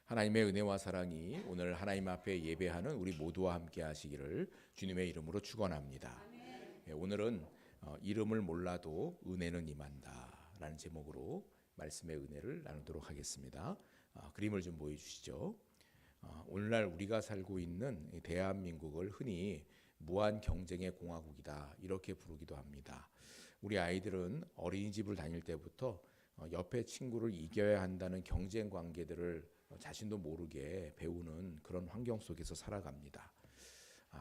하나님의 은혜와 사랑이 오늘 하나님 앞에 예배하는 우리 모두와 함께 하시기를 주님의 이름으로 축원합니다. 오늘은 이름을 몰라도 은혜는 임한다 라는 제목으로 말씀의 은혜를 나누도록 하겠습니다. 그림을 좀 보여주시죠. 오늘날 우리가 살고 있는 대한민국을 흔히 무한 경쟁의 공화국이다 이렇게 부르기도 합니다. 우리 아이들은 어린이집을 다닐 때부터 옆에 친구를 이겨야 한다는 경쟁 관계들을 자신도 모르게 배우는 그런 환경 속에서 살아갑니다.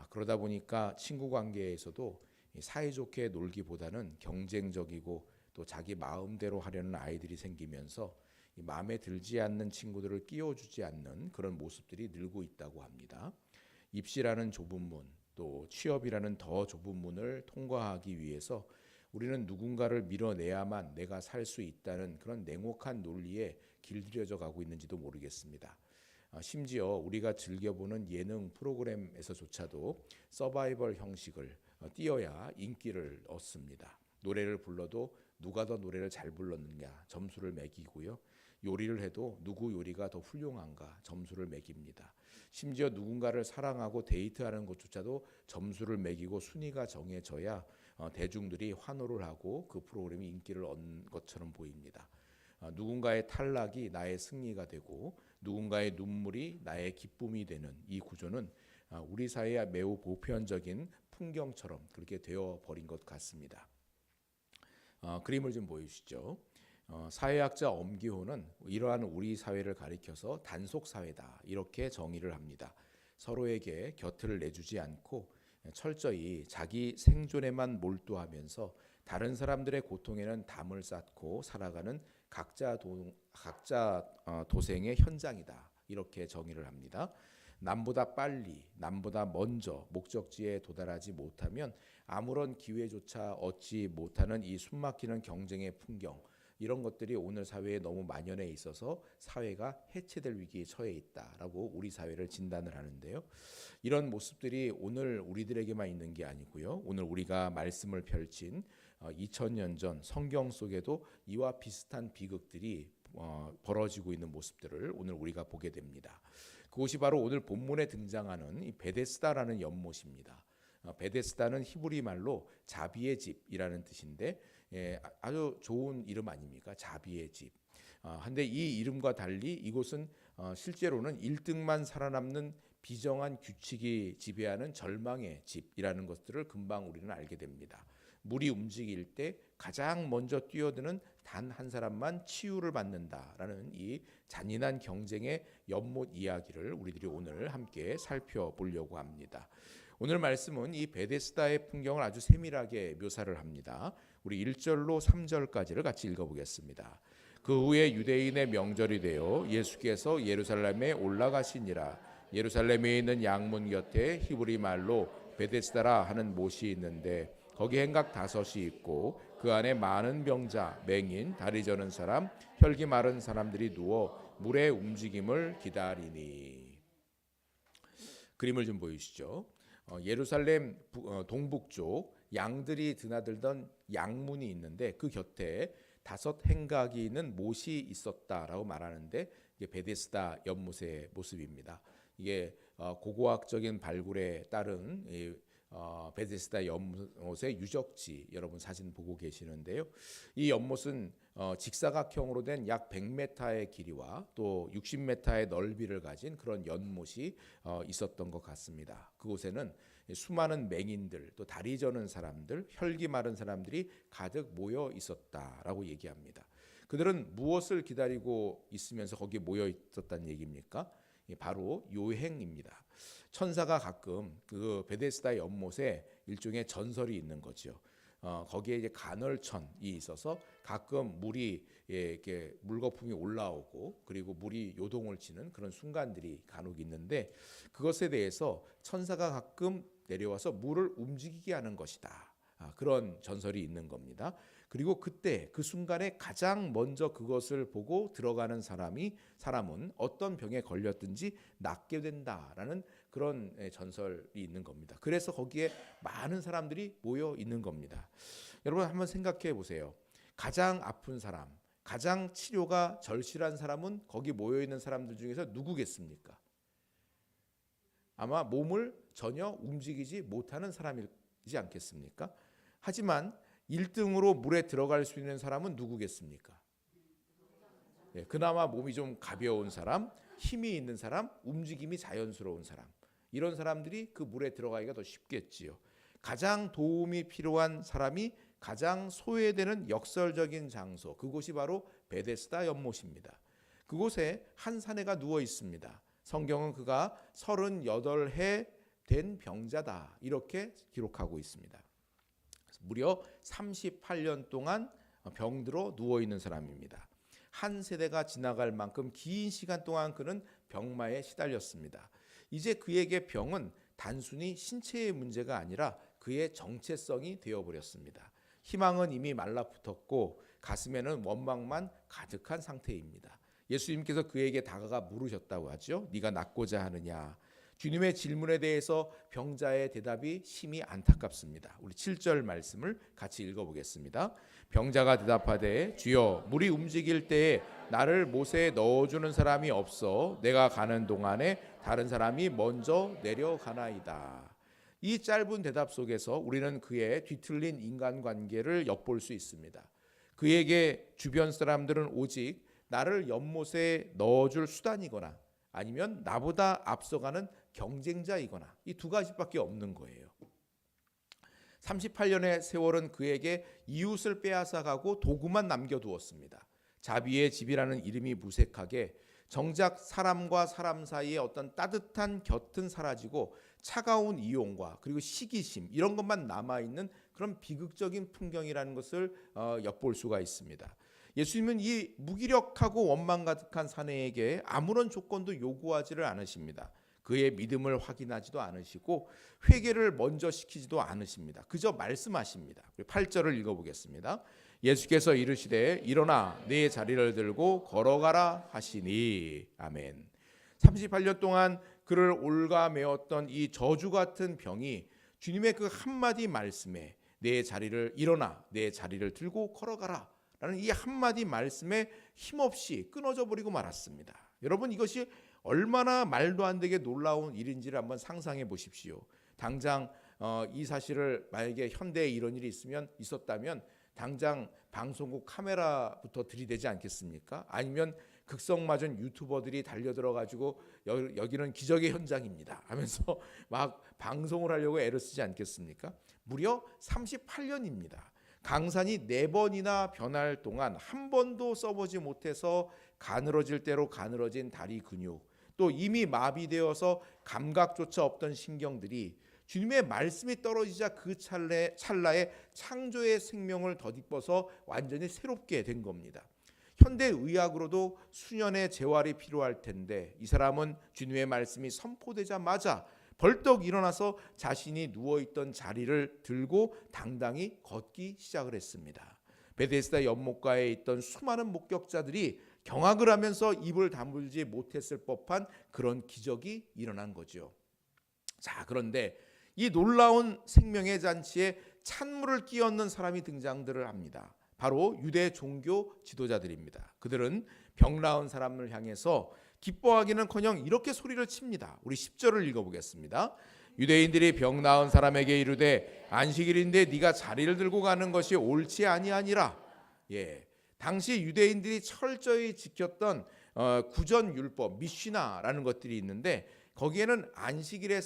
그러다 보니까 친구 관계에서도 사이좋게 놀기보다는 경쟁적이고 또 자기 마음대로 하려는 아이들이 생기면서 마음에 들지 않는 친구들을 끼워주지 않는 그런 모습들이 늘고 있다고 합니다. 입시라는 좁은 문, 또 취업이라는 더 좁은 문을 통과하기 위해서 우리는 누군가를 밀어내야만 내가 살 수 있다는 그런 냉혹한 논리에 길들여져 가고 있는지도 모르겠습니다. 심지어 우리가 즐겨보는 예능 프로그램에서조차도 서바이벌 형식을 띄어야 인기를 얻습니다. 노래를 불러도 누가 더 노래를 잘 불렀느냐 점수를 매기고요. 요리를 해도 누구 요리가 더 훌륭한가 점수를 매깁니다. 심지어 누군가를 사랑하고 데이트하는 것조차도 점수를 매기고 순위가 정해져야 대중들이 환호를 하고 그 프로그램이 인기를 얻는 것처럼 보입니다. 누군가의 탈락이 나의 승리가 되고 누군가의 눈물이 나의 기쁨이 되는 이 구조는 우리 사회의 매우 보편적인 풍경처럼 그렇게 되어버린 것 같습니다. 그림을 좀 보여주시죠. 사회학자 엄기호는 이러한 우리 사회를 가리켜서 단속사회다 이렇게 정의를 합니다. 서로에게 곁을 내주지 않고 철저히 자기 생존에만 몰두하면서 다른 사람들의 고통에는 담을 쌓고 살아가는 각자 도생의 현장이다 이렇게 정의를 합니다. 남보다 빨리, 남보다 먼저 목적지에 도달하지 못하면 아무런 기회조차 얻지 못하는 이 숨막히는 경쟁의 풍경, 이런 것들이 오늘 사회에 너무 만연해 있어서 사회가 해체될 위기에 처해 있다라고 우리 사회를 진단을 하는데요. 이런 모습들이 오늘 우리들에게만 있는 게 아니고요. 오늘 우리가 말씀을 펼친 2000년 전 성경 속에도 이와 비슷한 비극들이 벌어지고 있는 모습들을 오늘 우리가 보게 됩니다. 그것이 바로 오늘 본문에 등장하는 이 베데스다라는 연못입니다. 베데스다는 히브리 말로 자비의 집이라는 뜻인데 아주 좋은 이름 아닙니까? 자비의 집. 한데 이 이름과 달리 이곳은 실제로는 1등만 살아남는 비정한 규칙이 지배하는 절망의 집이라는 것들을 금방 우리는 알게 됩니다. 물이 움직일 때 가장 먼저 뛰어드는 단 한 사람만 치유를 받는다라는 이 잔인한 경쟁의 연못 이야기를 우리들이 오늘 함께 살펴보려고 합니다. 오늘 말씀은 이 베데스다의 풍경을 아주 세밀하게 묘사를 합니다. 우리 1절로 3절까지를 같이 읽어보겠습니다. 그 후에 유대인의 명절이 되어 예수께서 예루살렘에 올라가시니라. 예루살렘에 있는 양문 곁에 히브리 말로 베데스다라 하는 못이 있는데 거기 행각 5이 있고 그 안에 많은 병자, 맹인, 다리 저는 사람, 혈기 마른 사람들이 누워 물의 움직임을 기다리니. 그림을 좀 보여주시죠. 예루살렘 동북쪽 양들이 드나들던 양문이 있는데 그 곁에 5 행각이 있는 못이 있었다라고 말하는데 이게 베데스다 연못의 모습입니다. 이게 고고학적인 발굴에 따른 베데스다 연못의 유적지, 여러분 사진 보고 계시는데요. 이 연못은 직사각형으로 된 약 100m의 길이와 또 60m의 넓이를 가진 그런 연못이 있었던 것 같습니다. 그곳에는 수많은 맹인들, 또 다리 저는 사람들, 혈기 마른 사람들이 가득 모여 있었다라고 얘기합니다. 그들은 무엇을 기다리고 있으면서 거기에 모여 있었다는 얘기입니까? 바로 요행입니다. 천사가 가끔 그 베데스다 연못에 일종의 전설이 있는 거죠. 거기에 이제 간헐천이 있어서 가끔 물이 이렇게 물거품이 올라오고 그리고 물이 요동을 치는 그런 순간들이 간혹 있는데 그것에 대해서 천사가 가끔 내려와서 물을 움직이게 하는 것이다. 그런 전설이 있는 겁니다. 그리고 그때 그 순간에 가장 먼저 그것을 보고 들어가는 사람은 어떤 병에 걸렸든지 낫게 된다라는 그런 전설이 있는 겁니다. 그래서 거기에 많은 사람들이 모여 있는 겁니다. 여러분 한번 생각해 보세요. 가장 아픈 사람, 가장 치료가 절실한 사람은 거기 모여있는 사람들 중에서 누구겠습니까? 아마 몸을 전혀 움직이지 못하는 사람이지 않겠습니까? 하지만 1등으로 물에 들어갈 수 있는 사람은 누구겠습니까? 네, 그나마 몸이 좀 가벼운 사람, 힘이 있는 사람, 움직임이 자연스러운 사람, 이런 사람들이 그 물에 들어가기가 더 쉽겠지요. 가장 도움이 필요한 사람이 가장 소외되는 역설적인 장소, 그곳이 바로 베데스다 연못입니다. 그곳에 한 사내가 누워 있습니다. 성경은 그가 38해 된 병자다 이렇게 기록하고 있습니다. 무려 38년 동안 병들어 누워 있는 사람입니다. 한 세대가 지나갈 만큼 긴 시간 동안 그는 병마에 시달렸습니다. 이제 그에게 병은 단순히 신체의 문제가 아니라 그의 정체성이 되어버렸습니다. 희망은 이미 말라붙었고 가슴에는 원망만 가득한 상태입니다. 예수님께서 그에게 다가가 물으셨다고 하죠. 네가 낫고자 하느냐? 주님의 질문에 대해서 병자의 대답이 심히 안타깝습니다. 우리 7절 말씀을 같이 읽어보겠습니다. 병자가 대답하되 주여 물이 움직일 때에 나를 못에 넣어주는 사람이 없어 내가 가는 동안에 다른 사람이 먼저 내려가나이다. 이 짧은 대답 속에서 우리는 그의 뒤틀린 인간관계를 엿볼 수 있습니다. 그에게 주변 사람들은 오직 나를 연못에 넣어줄 수단이거나 아니면 나보다 앞서가는 경쟁자이거나 이 두 가지밖에 없는 거예요. 38년의 세월은 그에게 이웃을 빼앗아가고 도구만 남겨두었습니다. 자비의 집이라는 이름이 무색하게 정작 사람과 사람 사이의 어떤 따뜻한 곁은 사라지고 차가운 이용과 그리고 시기심 이런 것만 남아있는 그런 비극적인 풍경이라는 것을 엿볼 수가 있습니다. 예수님은 이 무기력하고 원망 가득한 사내에게 아무런 조건도 요구하지를 않으십니다. 그의 믿음을 확인하지도 않으시고 회개를 먼저 시키지도 않으십니다. 그저 말씀하십니다. 8절을 읽어보겠습니다. 예수께서 이르시되 일어나 네 자리를 들고 걸어가라 하시니 아멘. 38년 동안 그를 올가매었던 이 저주 같은 병이 주님의 그 한마디 말씀에 내 자리를 일어나 내 자리를 들고 걸어가라 라는 이 한마디 말씀에 힘없이 끊어져 버리고 말았습니다. 여러분 이것이 얼마나 말도 안 되게 놀라운 일인지를 한번 상상해 보십시오. 당장 이 사실을 만약에 현대에 이런 일이 있었다면 당장 방송국 카메라부터 들이대지 않겠습니까? 아니면 극성맞은 유튜버들이 달려들어가지고 여기는 기적의 현장입니다 하면서 막 방송을 하려고 애를 쓰지 않겠습니까? 무려 38년입니다. 강산이 4번이나 변할 동안 한 번도 써보지 못해서 가늘어질 대로 가늘어진 다리 근육, 또 이미 마비되어서 감각조차 없던 신경들이 주님의 말씀이 떨어지자 그 찰나에 창조의 생명을 덧입어서 완전히 새롭게 된 겁니다. 현대의학으로도 수년의 재활이 필요할 텐데 이 사람은 주님의 말씀이 선포되자마자 벌떡 일어나서 자신이 누워있던 자리를 들고 당당히 걷기 시작을 했습니다. 베데스다 연못가에 있던 수많은 목격자들이 경악을 하면서 입을 다물지 못했을 법한 그런 기적이 일어난 거죠. 자, 그런데 이 놀라운 생명의 잔치에 찬물을 끼얹는 사람이 등장들을 합니다. 바로 유대 종교 지도자들입니다. 그들은 병 나은 사람을 향해서 기뻐하기는커녕 이렇게 소리를 칩니다. 우리 10절을 읽어보겠습니다. 유대인들이 병 나은 사람에게 이르되 안식일인데 네가 자리를 들고 가는 것이 옳지 아니하니라. 당시 유대인들이 철저히 지켰던 구전 율법 미시나라는 것들이 있는데 거기에는 안식일에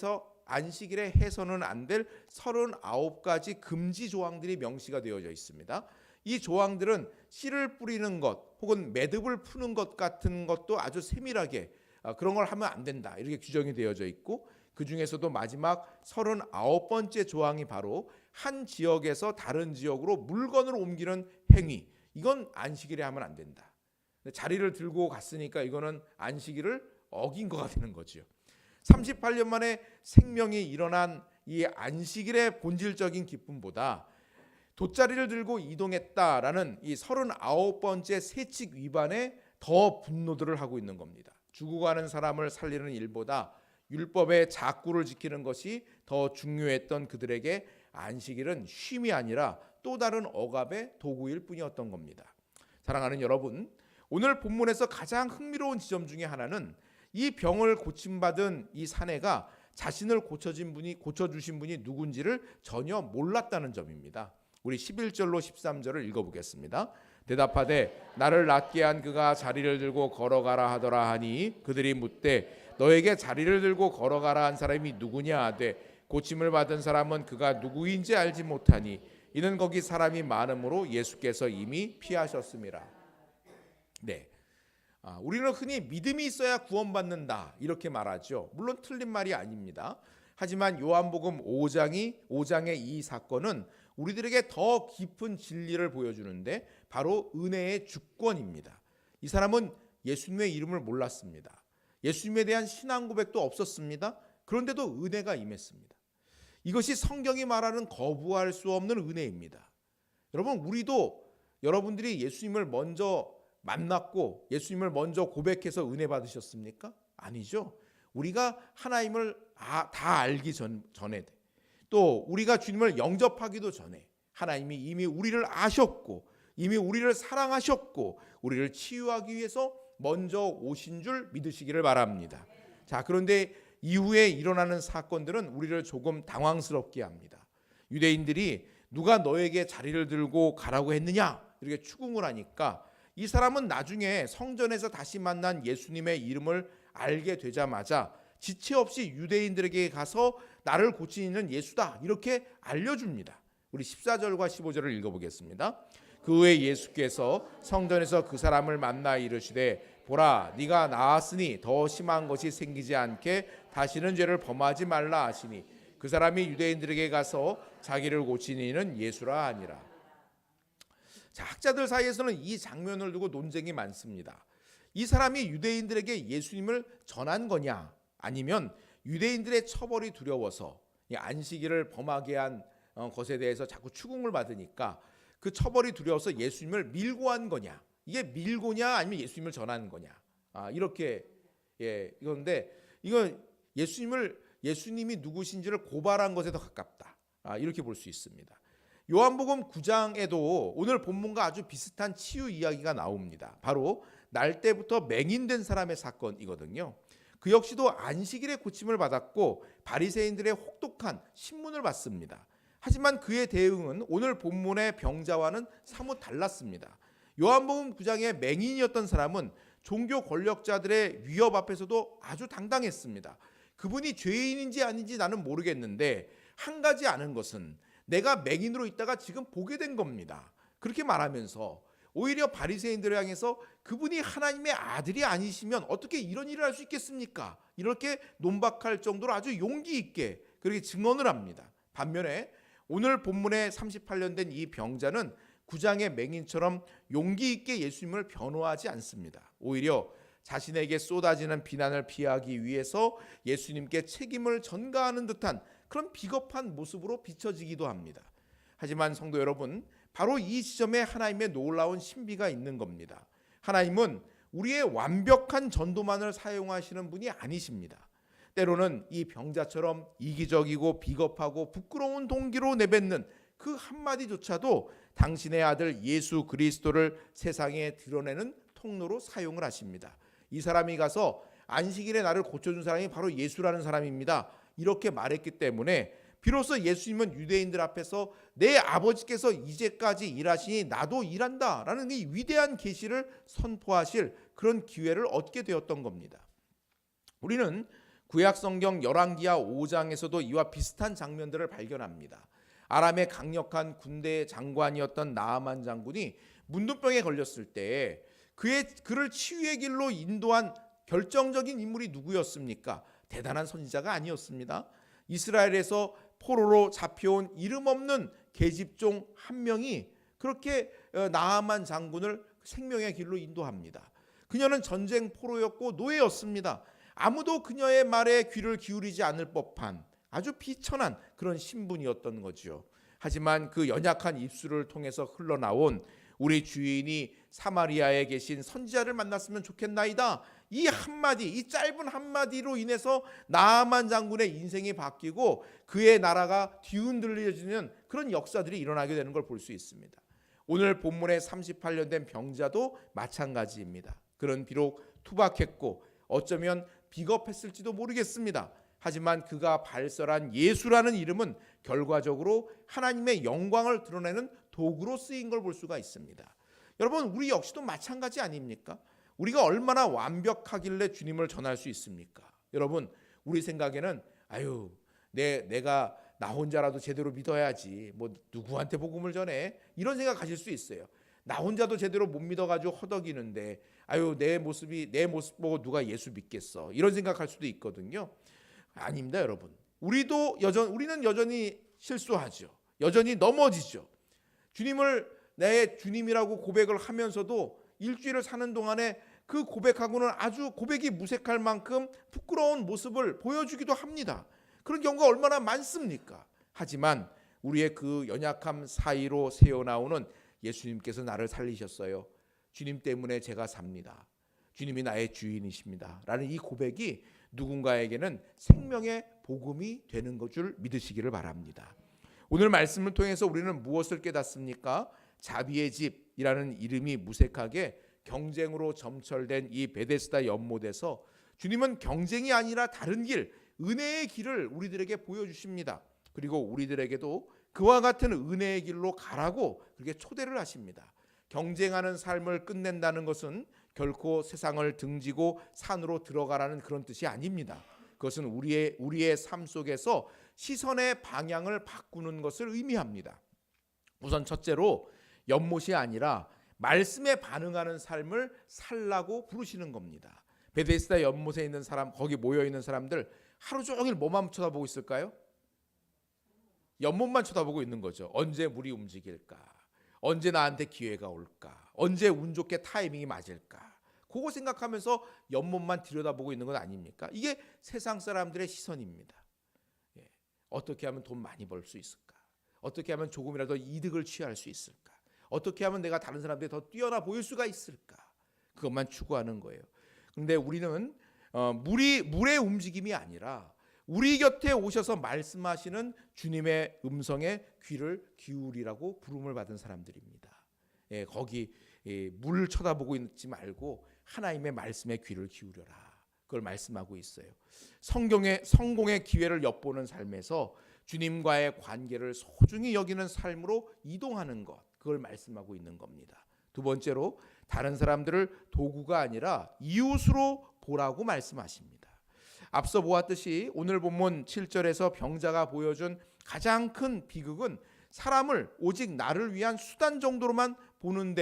해서는 안 될 39가지 금지 조항들이 명시가 되어져 있습니다. 이 조항들은 씨를 뿌리는 것 혹은 매듭을 푸는 것 같은 것도 아주 세밀하게 그런 걸 하면 안 된다 이렇게 규정이 되어져 있고, 그 중에서도 마지막 39번째 조항이 바로 한 지역에서 다른 지역으로 물건을 옮기는 행위, 이건 안식일에 하면 안 된다. 자리를 들고 갔으니까 이거는 안식일을 어긴 거가 되는 거죠. 38년 만에 생명이 일어난 이 안식일의 본질적인 기쁨보다 돗자리를 들고 이동했다라는 이 39번째 세칙 위반에 더 분노들을 하고 있는 겁니다. 죽어가는 사람을 살리는 일보다 율법의 작구를 지키는 것이 더 중요했던 그들에게 안식일은 쉼이 아니라 또 다른 억압의 도구일 뿐이었던 겁니다. 사랑하는 여러분, 오늘 본문에서 가장 흥미로운 지점 중에 하나는 이 병을 고침받은 이 사내가 자신을 고쳐주신 분이 누군지를 전혀 몰랐다는 점입니다. 우리 11절로 13절을 읽어보겠습니다. 대답하되 나를 낫게 한 그가 자리를 들고 걸어가라 하더라 하니 그들이 묻되 너에게 자리를 들고 걸어가라 한 사람이 누구냐 하되 고침을 받은 사람은 그가 누구인지 알지 못하니 이는 거기 사람이 많음으로 예수께서 이미 피하셨음이라. 네, 우리는 흔히 믿음이 있어야 구원받는다 이렇게 말하죠. 물론 틀린 말이 아닙니다. 하지만 요한복음 5장의 이 사건은 우리들에게 더 깊은 진리를 보여주는데 바로 은혜의 주권입니다. 이 사람은 예수님의 이름을 몰랐습니다. 예수님에 대한 신앙 고백도 없었습니다. 그런데도 은혜가 임했습니다. 이것이 성경이 말하는 거부할 수 없는 은혜입니다. 여러분, 우리도 여러분들이 예수님을 먼저 만났고 예수님을 먼저 고백해서 은혜 받으셨습니까? 아니죠. 우리가 하나님을 다 알기 전에 또 우리가 주님을 영접하기도 전에 하나님이 이미 우리를 아셨고 이미 우리를 사랑하셨고 우리를 치유하기 위해서 먼저 오신 줄 믿으시기를 바랍니다. 자, 그런데 이후에 일어나는 사건들은 우리를 조금 당황스럽게 합니다. 유대인들이 누가 너에게 자리를 들고 가라고 했느냐 이렇게 추궁을 하니까 이 사람은 나중에 성전에서 다시 만난 예수님의 이름을 알게 되자마자 지체 없이 유대인들에게 가서 나를 고치는 예수다 이렇게 알려줍니다. 우리 14절과 15절을 읽어보겠습니다. 그 후에 예수께서 성전에서 그 사람을 만나 이르시되 보라 네가 나았으니 더 심한 것이 생기지 않게 다시는 죄를 범하지 말라 하시니 그 사람이 유대인들에게 가서 자기를 고친 이는 예수라 하니라. 자, 학자들 사이에서는 이 장면을 두고 논쟁이 많습니다. 이 사람이 유대인들에게 예수님을 전한 거냐 아니면 유대인들의 처벌이 두려워서 안식일을 범하게 한 것에 대해서 자꾸 추궁을 받으니까 그 처벌이 두려워서 예수님을 밀고 한 거냐, 이게 밀고냐 아니면 예수님을 전한 거냐, 이렇게 이건데 이건 예수님이 누구신지를 고발한 것에 더 가깝다, 이렇게 볼 수 있습니다. 요한복음 9장에도 오늘 본문과 아주 비슷한 치유 이야기가 나옵니다. 바로 날 때부터 맹인된 사람의 사건이거든요. 그 역시도 안식일에 고침을 받았고 바리새인들의 혹독한 신문을 받습니다. 하지만 그의 대응은 오늘 본문의 병자와는 사뭇 달랐습니다. 요한복음 9장의 맹인이었던 사람은 종교 권력자들의 위협 앞에서도 아주 당당했습니다. 그분이 죄인인지 아닌지 나는 모르겠는데 한 가지 아는 것은 내가 맹인으로 있다가 지금 보게 된 겁니다. 그렇게 말하면서 오히려 바리새인들을 향해서 그분이 하나님의 아들이 아니시면 어떻게 이런 일을 할 수 있겠습니까? 이렇게 논박할 정도로 아주 용기 있게 그렇게 증언을 합니다. 반면에 오늘 본문에 38년 된 이 병자는 9장의 맹인처럼 용기 있게 예수님을 변호하지 않습니다. 오히려 자신에게 쏟아지는 비난을 피하기 위해서 예수님께 책임을 전가하는 듯한 그런 비겁한 모습으로 비춰지기도 합니다. 하지만 성도 여러분, 바로 이 지점에 하나님의 놀라운 신비가 있는 겁니다. 하나님은 우리의 완벽한 전도만을 사용하시는 분이 아니십니다. 때로는 이 병자처럼 이기적이고 비겁하고 부끄러운 동기로 내뱉는 그 한마디조차도 당신의 아들 예수 그리스도를 세상에 드러내는 통로로 사용을 하십니다. 이 사람이 가서 안식일에 나를 고쳐준 사람이 바로 예수라는 사람입니다. 이렇게 말했기 때문에 비로소 예수님은 유대인들 앞에서 내 아버지께서 이제까지 일하시니 나도 일한다라는 이 위대한 계시를 선포하실 그런 기회를 얻게 되었던 겁니다. 우리는 구약성경 열왕기하 5장에서도 이와 비슷한 장면들을 발견합니다. 아람의 강력한 군대 장관이었던 나아만 장군이 문둥병에 걸렸을 때 그를 치유의 길로 인도한 결정적인 인물이 누구였습니까? 대단한 선지자가 아니었습니다. 이스라엘에서 포로로 잡혀온 이름 없는 계집종 한 명이 그렇게 나아만 장군을 생명의 길로 인도합니다. 그녀는 전쟁 포로였고 노예였습니다. 아무도 그녀의 말에 귀를 기울이지 않을 법한 아주 비천한 그런 신분이었던 거죠. 하지만 그 연약한 입술을 통해서 흘러나온 우리 주인이 사마리아에 계신 선지자를 만났으면 좋겠나이다. 이 한마디, 이 짧은 한마디로 인해서 나아만 장군의 인생이 바뀌고 그의 나라가 뒤흔들려지는 그런 역사들이 일어나게 되는 걸 볼 수 있습니다. 오늘 본문에 38년 된 병자도 마찬가지입니다. 그는 비록 투박했고 어쩌면 비겁했을지도 모르겠습니다. 하지만 그가 발설한 예수라는 이름은 결과적으로 하나님의 영광을 드러내는 도구로 쓰인 걸 볼 수가 있습니다. 여러분, 우리 역시도 마찬가지 아닙니까? 우리가 얼마나 완벽하길래 주님을 전할 수 있습니까? 여러분, 우리 생각에는 내가 나 혼자라도 제대로 믿어야지, 뭐 누구한테 복음을 전해, 이런 생각 가질 수 있어요. 나 혼자도 제대로 못 믿어가지고 허덕이는데 내 모습 보고 누가 예수 믿겠어, 이런 생각할 수도 있거든요. 아닙니다, 여러분. 우리는 여전히 실수하죠. 여전히 넘어지죠. 주님을 내 주님이라고 고백을 하면서도 일주일을 사는 동안에 그 고백하고는 아주 고백이 무색할 만큼 부끄러운 모습을 보여주기도 합니다. 그런 경우가 얼마나 많습니까? 하지만 우리의 그 연약함 사이로 새어나오는 예수님께서 나를 살리셨어요. 주님 때문에 제가 삽니다. 주님이 나의 주인이십니다. 라는 이 고백이 누군가에게는 생명의 복음이 되는 것 줄 믿으시기를 바랍니다. 오늘 말씀을 통해서 우리는 무엇을 깨닫습니까? 자비의 집이라는 이름이 무색하게 경쟁으로 점철된 이 베데스다 연못에서 주님은 경쟁이 아니라 다른 길, 은혜의 길을 우리들에게 보여주십니다. 그리고 우리들에게도 그와 같은 은혜의 길로 가라고 그렇게 초대를 하십니다. 경쟁하는 삶을 끝낸다는 것은 결코 세상을 등지고 산으로 들어가라는 그런 뜻이 아닙니다. 그것은 우리의 삶 속에서 시선의 방향을 바꾸는 것을 의미합니다. 우선 첫째로 연못이 아니라 말씀에 반응하는 삶을 살라고 부르시는 겁니다. 베데스다 연못에 있는 사람, 거기 모여 있는 사람들 하루 종일 뭐만 쳐다보고 있을까요? 연못만 쳐다보고 있는 거죠. 언제 물이 움직일까? 언제 나한테 기회가 올까? 언제 운 좋게 타이밍이 맞을까? 그거 생각하면서 연못만 들여다보고 있는 건 아닙니까? 이게 세상 사람들의 시선입니다. 어떻게 하면 돈 많이 벌 수 있을까? 어떻게 하면 조금이라도 이득을 취할 수 있을까? 어떻게 하면 내가 다른 사람들이 더 뛰어나 보일 수가 있을까? 그것만 추구하는 거예요. 그런데 우리는 물의 움직임이 아니라 우리 곁에 오셔서 말씀하시는 주님의 음성에 귀를 기울이라고 부름을 받은 사람들입니다. 거기 물을 쳐다보고 있지 말고 하나님의 말씀에 귀를 기울여라. 그걸 말씀하고 있어요. 성공의 기회를 엿보는 삶에서 주님과의 관계를 소중히 여기는 삶으로 이동하는 것, 그걸 말씀하고 있는 겁니다. 두 번째로 다른 사람들을 도구가 아니라 이웃으로 보라고 말씀하십니다. 앞서 보았듯이 오늘 본문 7절에서 병자가 보여준 가장 큰 비극은 사람을 오직 나를 위한 수단 정도로만 보는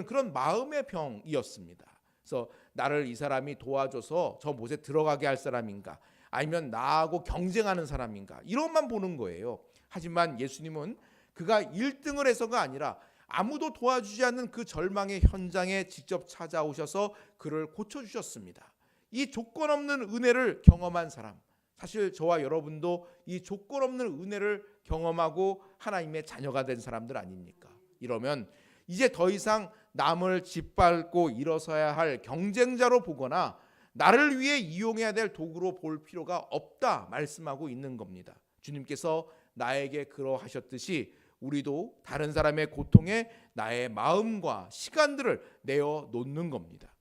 그런 마음의 병이었습니다. 그래서 나를 이 사람이 도와줘서 저 못에 들어가게 할 사람인가, 아니면 나하고 경쟁하는 사람인가, 이런만 보는 거예요. 하지만 예수님은 그가 1등을 해서가 아니라 아무도 도와주지 않는 그 절망의 현장에 직접 찾아오셔서 그를 고쳐주셨습니다. 이 조건 없는 은혜를 경험한 사람, 사실 저와 여러분도 이 조건 없는 은혜를 경험하고 하나님의 자녀가 된 사람들 아닙니까? 이러면 이제 더 이상 남을 짓밟고 일어서야 할 경쟁자로 보거나 나를 위해 이용해야 될 도구로 볼 필요가 없다 말씀하고 있는 겁니다. 주님께서 나에게 그러하셨듯이 우리도 다른 사람의 고통에 나의 마음과 시간들을 내어 놓는 겁니다.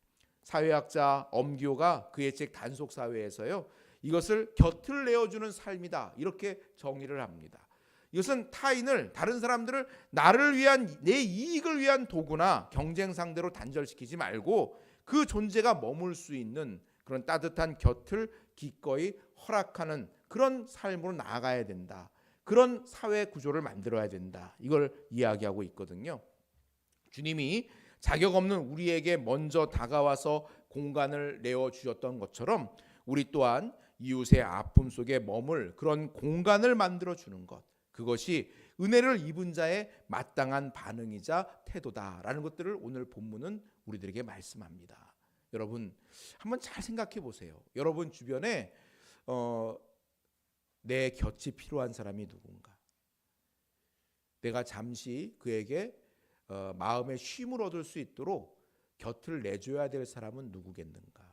사회학자 엄기호가 그의 책 단속사회에서요, 이것을 곁을 내어주는 삶이다, 이렇게 정의를 합니다. 이것은 다른 사람들을 나를 위한, 내 이익을 위한 도구나 경쟁 상대로 단절시키지 말고 그 존재가 머물 수 있는 그런 따뜻한 곁을 기꺼이 허락하는 그런 삶으로 나아가야 된다. 그런 사회 구조를 만들어야 된다. 이걸 이야기하고 있거든요. 주님이 자격 없는 우리에게 먼저 다가와서 공간을 내어주셨던 것처럼 우리 또한 이웃의 아픔 속에 머물 그런 공간을 만들어주는 것, 그것이 은혜를 입은 자의 마땅한 반응이자 태도다라는 것들을 오늘 본문은 우리들에게 말씀합니다. 여러분 한번 잘 생각해 보세요. 여러분 주변에 내 곁이 필요한 사람이 누군가, 내가 잠시 그에게 마음의 쉼을 얻을 수 있도록 곁을 내줘야 될 사람은 누구겠는가?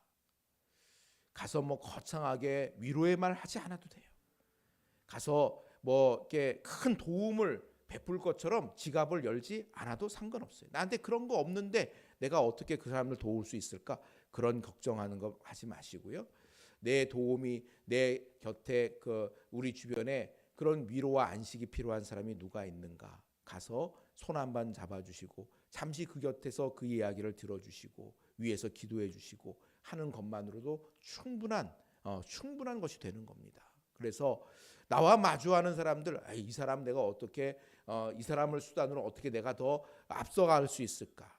가서 거창하게 위로의 말 하지 않아도 돼요. 가서 이렇게 큰 도움을 베풀 것처럼 지갑을 열지 않아도 상관없어요. 나한테 그런 거 없는데 내가 어떻게 그 사람을 도울 수 있을까? 그런 걱정하는 거 하지 마시고요. 내 도움이 내 곁에 우리 주변에 그런 위로와 안식이 필요한 사람이 누가 있는가? 가서 손 한 번 잡아주시고 잠시 그 곁에서 그 이야기를 들어주시고 위에서 기도해 주시고 하는 것만으로도 충분한 것이 되는 겁니다. 그래서 나와 마주하는 사람들, 이 사람 내가 어떻게 이 사람을 수단으로 어떻게 내가 더 앞서갈 수 있을까?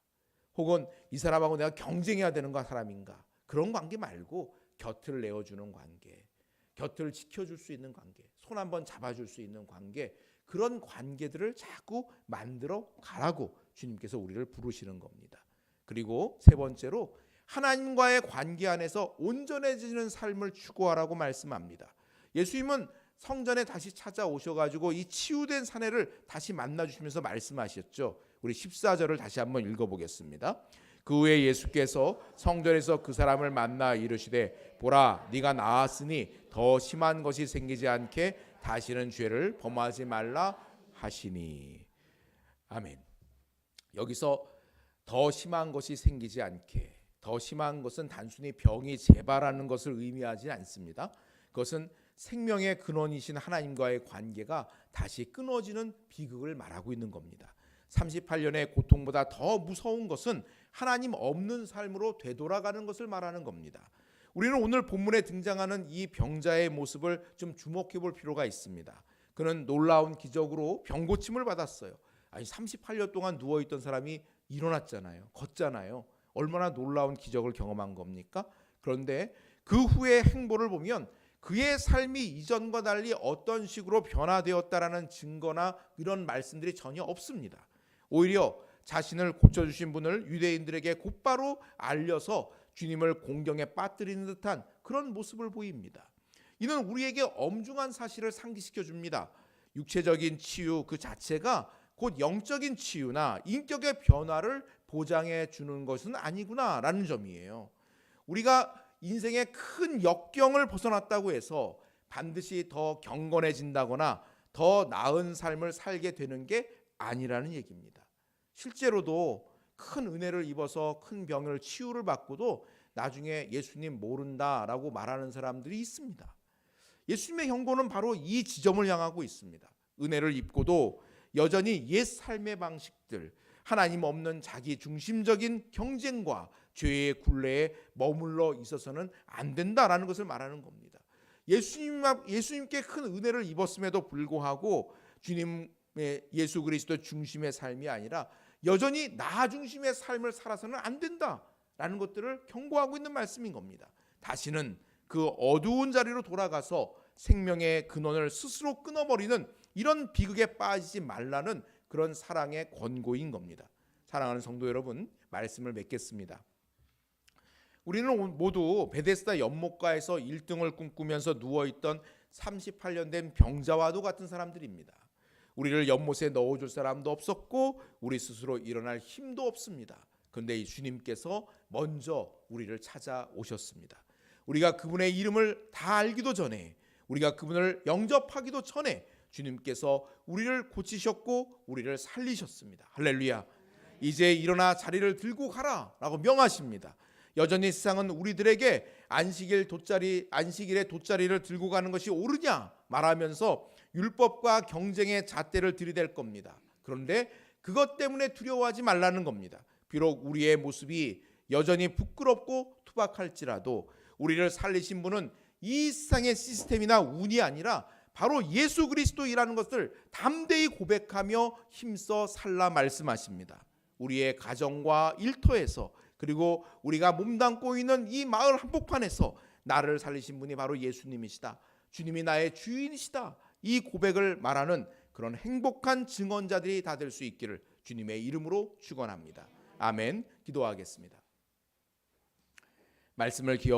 혹은 이 사람하고 내가 경쟁해야 되는 사람인가? 그런 관계 말고 곁을 내어주는 관계, 곁을 지켜줄 수 있는 관계, 손 한번 잡아줄 수 있는 관계, 그런 관계들을 자꾸 만들어 가라고 주님께서 우리를 부르시는 겁니다. 그리고 세 번째로 하나님과의 관계 안에서 온전해지는 삶을 추구하라고 말씀합니다. 예수님은 성전에 다시 찾아오셔가지고 이 치유된 사내를 다시 만나주시면서 말씀하셨죠. 우리 14절을 다시 한번 읽어보겠습니다. 그 후에 예수께서 성전에서 그 사람을 만나 이르시되 보라 네가 나았으니 더 심한 것이 생기지 않게 다시는 죄를 범하지 말라 하시니. 아멘. 여기서 더 심한 것이 생기지 않게, 더 심한 것은 단순히 병이 재발하는 것을 의미하지 않습니다. 그것은 생명의 근원이신 하나님과의 관계가 다시 끊어지는 비극을 말하고 있는 겁니다. 38년의 고통보다 더 무서운 것은 하나님 없는 삶으로 되돌아가는 것을 말하는 겁니다. 우리는 오늘 본문에 등장하는 이 병자의 모습을 좀 주목해 볼 필요가 있습니다. 그는 놀라운 기적으로 병 고침을 받았어요. 38년 동안 누워있던 사람이 일어났잖아요. 걷잖아요. 얼마나 놀라운 기적을 경험한 겁니까? 그런데 그 후의 행보를 보면 그의 삶이 이전과 달리 어떤 식으로 변화되었다라는 증거나 이런 말씀들이 전혀 없습니다. 오히려 자신을 고쳐주신 분을 유대인들에게 곧바로 알려서 주님을 공경에 빠뜨리는 듯한 그런 모습을 보입니다. 이는 우리에게 엄중한 사실을 상기시켜 줍니다. 육체적인 치유 그 자체가 곧 영적인 치유나 인격의 변화를 보장해 주는 것은 아니구나라는 점이에요. 우리가 인생의 큰 역경을 벗어났다고 해서 반드시 더 경건해진다거나 더 나은 삶을 살게 되는 게 아니라는 얘기입니다. 실제로도 큰 은혜를 입어서 큰 병을 치유를 받고도 나중에 예수님 모른다라고 말하는 사람들이 있습니다. 예수님의 경고는 바로 이 지점을 향하고 있습니다. 은혜를 입고도 여전히 옛 삶의 방식들, 하나님 없는 자기 중심적인 경쟁과 죄의 굴레에 머물러 있어서는 안 된다라는 것을 말하는 겁니다. 예수님께 큰 은혜를 입었음에도 불구하고 주님의 예수 그리스도 중심의 삶이 아니라 여전히 나 중심의 삶을 살아서는 안 된다라는 것들을 경고하고 있는 말씀인 겁니다. 다시는 그 어두운 자리로 돌아가서 생명의 근원을 스스로 끊어버리는 이런 비극에 빠지지 말라는 그런 사랑의 권고인 겁니다. 사랑하는 성도 여러분, 말씀을 맺겠습니다. 우리는 모두 베데스다 연못가에서 1등을 꿈꾸면서 누워있던 38년 된 병자와도 같은 사람들입니다. 우리를 연못에 넣어줄 사람도 없었고 우리 스스로 일어날 힘도 없습니다. 그런데 이 주님께서 먼저 우리를 찾아오셨습니다. 우리가 그분의 이름을 다 알기도 전에, 우리가 그분을 영접하기도 전에 주님께서 우리를 고치셨고 우리를 살리셨습니다. 할렐루야. 이제 일어나 자리를 들고 가라 라고 명하십니다. 여전히 세상은 우리들에게 안식일에 돗자리를 들고 가는 것이 옳으냐 말하면서 율법과 경쟁의 잣대를 들이댈 겁니다. 그런데 그것 때문에 두려워하지 말라는 겁니다. 비록 우리의 모습이 여전히 부끄럽고 투박할지라도 우리를 살리신 분은 이 세상의 시스템이나 운이 아니라 바로 예수 그리스도이라는 것을 담대히 고백하며 힘써 살라 말씀하십니다. 우리의 가정과 일터에서 그리고 우리가 몸담고 있는 이 마을 한복판에서 나를 살리신 분이 바로 예수님이시다. 주님이 나의 주인이시다. 이 고백을 말하는 그런 행복한 증언자들이 다 될 수 있기를 주님의 이름으로 축원합니다. 아멘. 기도하겠습니다. 말씀을 기억